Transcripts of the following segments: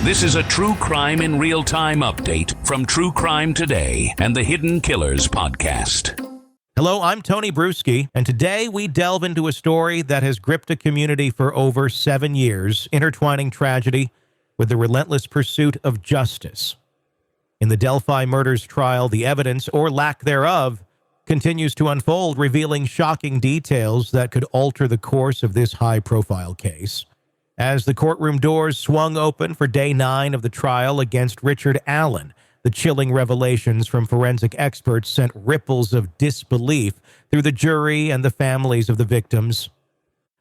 This is a True Crime in Real Time update from True Crime Today and the Hidden Killers podcast. Hello, I'm Tony Brueski, and today we delve into a story that has gripped a community for over 7 years, intertwining tragedy with the relentless pursuit of justice. In the Delphi murders trial, the evidence, or lack thereof, continues to unfold, revealing shocking details that could alter the course of this high-profile case. As the courtroom doors swung open for Day 9 of the trial against Richard Allen, the chilling revelations from forensic experts sent ripples of disbelief through the jury and the families of the victims.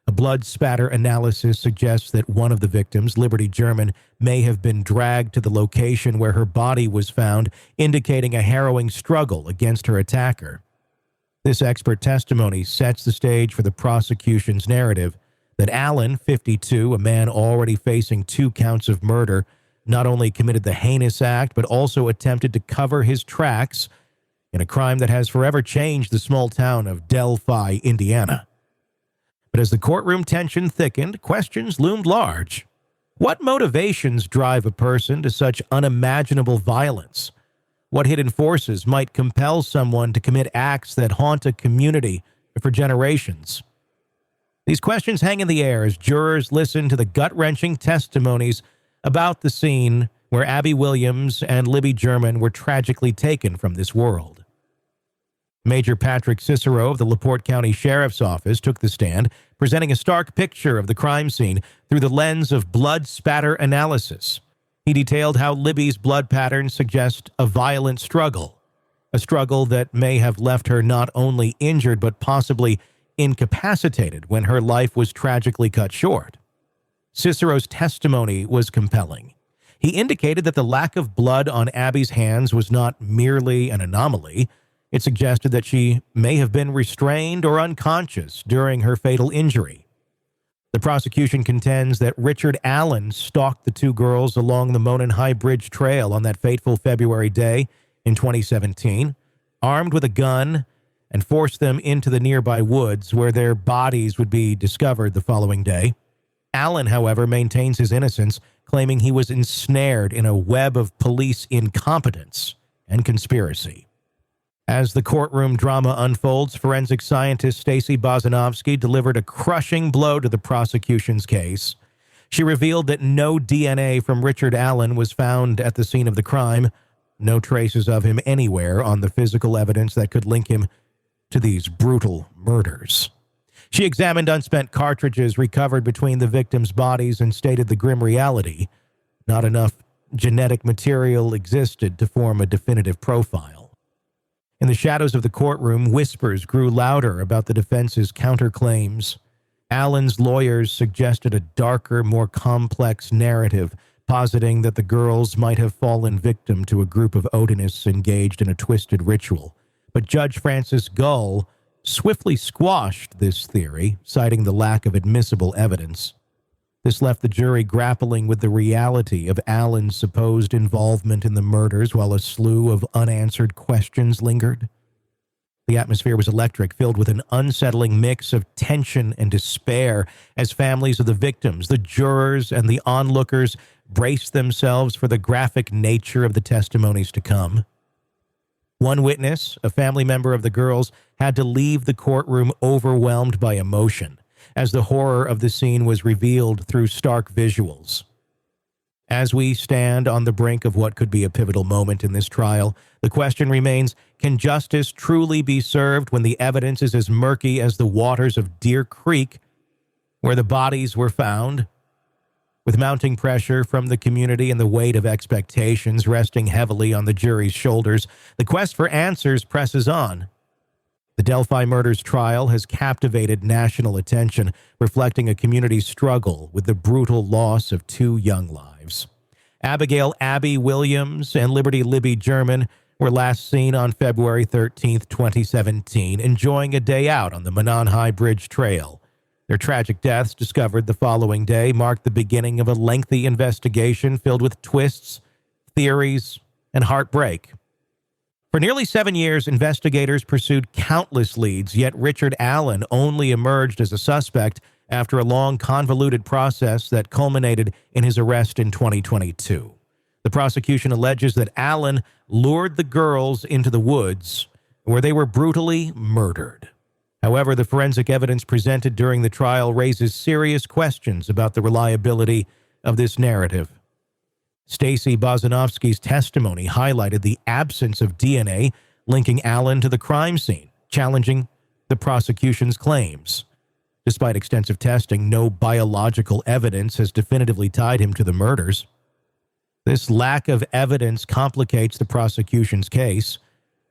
A blood spatter analysis suggests that one of the victims, Libby German, may have been dragged to the location where her body was found, indicating a harrowing struggle against her attacker. This expert testimony sets the stage for the prosecution's narrative that Allen, 52, a man already facing 2 counts of murder, not only committed the heinous act, but also attempted to cover his tracks in a crime that has forever changed the small town of Delphi, Indiana. But as the courtroom tension thickened, questions loomed large. What motivations drive a person to such unimaginable violence? What hidden forces might compel someone to commit acts that haunt a community for generations? These questions hang in the air as jurors listen to the gut-wrenching testimonies about the scene where Abby Williams and Libby German were tragically taken from this world. Major Patrick Cicero of the LaPorte County Sheriff's Office took the stand, presenting a stark picture of the crime scene through the lens of blood spatter analysis. He detailed how Libby's blood patterns suggest a violent struggle, a struggle that may have left her not only injured but possibly incapacitated when her life was tragically cut short. Cicero's testimony was compelling. He indicated that the lack of blood on Abby's hands was not merely an anomaly. It suggested that she may have been restrained or unconscious during her fatal injury. The prosecution contends that Richard Allen stalked the 2 girls along the Monon High Bridge Trail on that fateful February day in 2017, armed with a gun, and forced them into the nearby woods where their bodies would be discovered the following day. Allen, however, maintains his innocence, claiming he was ensnared in a web of police incompetence and conspiracy. As the courtroom drama unfolds, forensic scientist Stacy Bozanovsky delivered a crushing blow to the prosecution's case. She revealed that no DNA from Richard Allen was found at the scene of the crime, no traces of him anywhere on the physical evidence that could link him to these brutal murders. She examined unspent cartridges recovered between the victims' bodies and stated the grim reality: not enough genetic material existed to form a definitive profile. In the shadows of the courtroom, whispers grew louder about the defense's counterclaims. Allen's lawyers suggested a darker, more complex narrative, positing that the girls might have fallen victim to a group of Odinists engaged in a twisted ritual. But Judge Francis Gull swiftly squashed this theory, citing the lack of admissible evidence. This left the jury grappling with the reality of Allen's supposed involvement in the murders while a slew of unanswered questions lingered. The atmosphere was electric, filled with an unsettling mix of tension and despair as families of the victims, the jurors, and the onlookers braced themselves for the graphic nature of the testimonies to come. One witness, a family member of the girls, had to leave the courtroom overwhelmed by emotion as the horror of the scene was revealed through stark visuals. As we stand on the brink of what could be a pivotal moment in this trial, the question remains, can justice truly be served when the evidence is as murky as the waters of Deer Creek, where the bodies were found? With mounting pressure from the community and the weight of expectations resting heavily on the jury's shoulders, the quest for answers presses on. The Delphi murders trial has captivated national attention, reflecting a community's struggle with the brutal loss of 2 young lives. Abigail Abby Williams and Libby German were last seen on February 13, 2017, enjoying a day out on the Monon High Bridge Trail. Their tragic deaths, discovered the following day, marked the beginning of a lengthy investigation filled with twists, theories, and heartbreak. For nearly 7 years, investigators pursued countless leads, yet Richard Allen only emerged as a suspect after a long, convoluted process that culminated in his arrest in 2022. The prosecution alleges that Allen lured the girls into the woods where they were brutally murdered. However, the forensic evidence presented during the trial raises serious questions about the reliability of this narrative. Stacy Bozanovsky's testimony highlighted the absence of DNA linking Allen to the crime scene, challenging the prosecution's claims. Despite extensive testing, no biological evidence has definitively tied him to the murders. This lack of evidence complicates the prosecution's case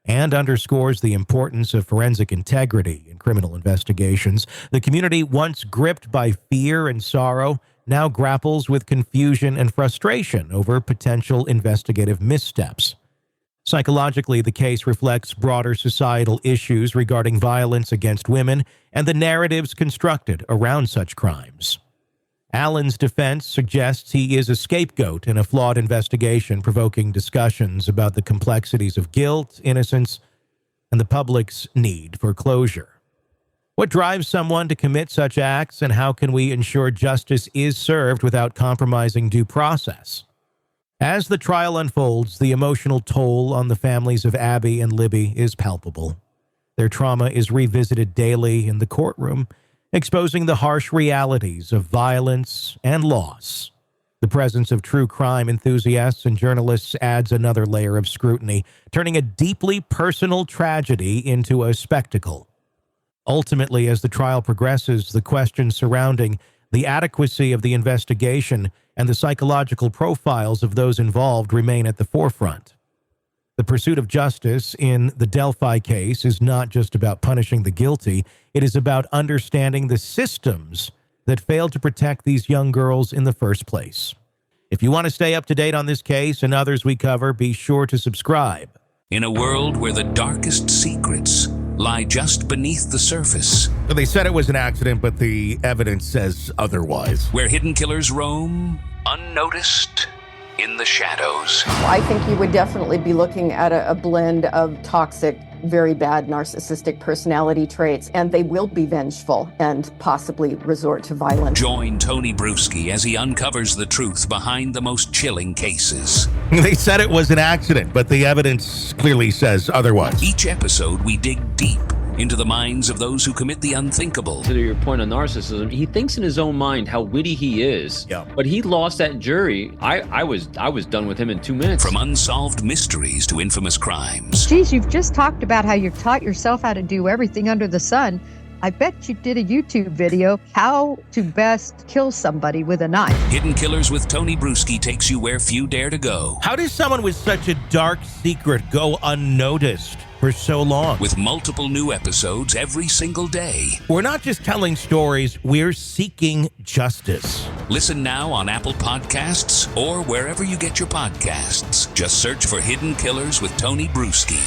and underscores the importance of forensic integrity in criminal investigations. The community, once gripped by fear and sorrow, now grapples with confusion and frustration over potential investigative missteps. Psychologically, the case reflects broader societal issues regarding violence against women and the narratives constructed around such crimes. Allen's defense suggests he is a scapegoat in a flawed investigation, provoking discussions about the complexities of guilt, innocence, and the public's need for closure. What drives someone to commit such acts, and how can we ensure justice is served without compromising due process? As the trial unfolds, the emotional toll on the families of Abby and Libby is palpable. Their trauma is revisited daily in the courtroom, exposing the harsh realities of violence and loss. The presence of true crime enthusiasts and journalists adds another layer of scrutiny, turning a deeply personal tragedy into a spectacle. Ultimately, as the trial progresses, the questions surrounding the adequacy of the investigation and the psychological profiles of those involved remain at the forefront. The pursuit of justice in the Delphi case is not just about punishing the guilty, it is about understanding the systems that failed to protect these young girls in the first place. If you want to stay up to date on this case and others we cover, be sure to subscribe. In a world where the darkest secrets lie just beneath the surface, So they said it was an accident, but the evidence says otherwise. where hidden killers roam unnoticed in the shadows. I think you would definitely be looking at a blend of toxic, very bad narcissistic personality traits, and they will be vengeful and possibly resort to violence. Join Tony Brueski as he uncovers the truth behind the most chilling cases. They said it was an accident, but the evidence clearly says otherwise. Each episode, we dig deep into the minds of those who commit the unthinkable. To your point on narcissism, he thinks in his own mind how witty he is. Yeah. But he lost that jury. I was done with him in 2 minutes. From unsolved mysteries to infamous crimes. Geez, you've just talked about how you've taught yourself how to do everything under the sun. I bet you did a YouTube video, how to best kill somebody with a knife. Hidden Killers with Tony Brueski takes you where few dare to go. How does someone with such a dark secret go unnoticed for so long? With multiple new episodes every single day. We're not just telling stories, we're seeking justice. Listen now on Apple Podcasts or wherever you get your podcasts. Just search for Hidden Killers with Tony Brueski.